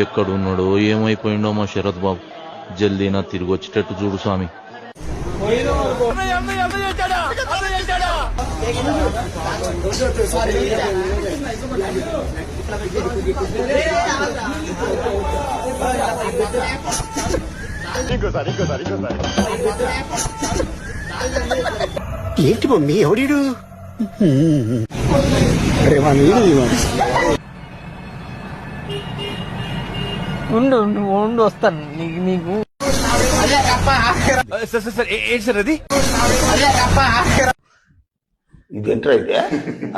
ఎక్కడున్నాడో ఏమైపోయిండో మా శరత్ బాబు. జల్దీనా తిరిగి వచ్చేటట్టు చూడు స్వామి. ఏంటి మమ్మీ ఎవడీడు? ఉండు ఉండు వస్తాను నీకు ఏంటి సార్ అది? ఇదేంట్రా అయితే?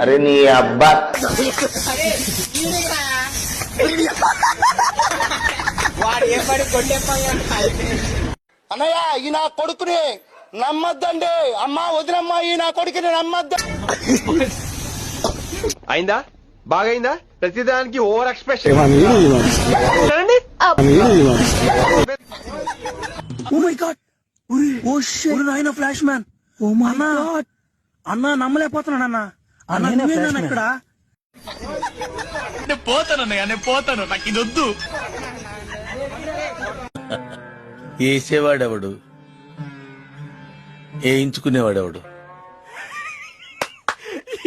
అరే నీ అబ్బా అన్నయ్య ఈ నా కొడుకుని నమ్మద్దండి. అమ్మా వదినమ్మా ఈ నా కొడుకుని నమ్మద్దు. అయిందా? బాగైందా? ప్రతిదానికి ఓవర్ ఎక్స్ప్రెషన్. ఫ్లాష్ మ్యాన్ అన్నా నమ్మలేకపోతున్నాడు అన్న ఇక్కడ. నేను పోతాను నాకు ఇది వద్దు. వేసేవాడెవడు, వేయించుకునేవాడెవడు?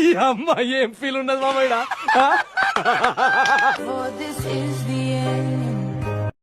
ఈ అమ్మాయి ఏం ఫీల్ ఉండదు మామయ్య. Oh, this is the end.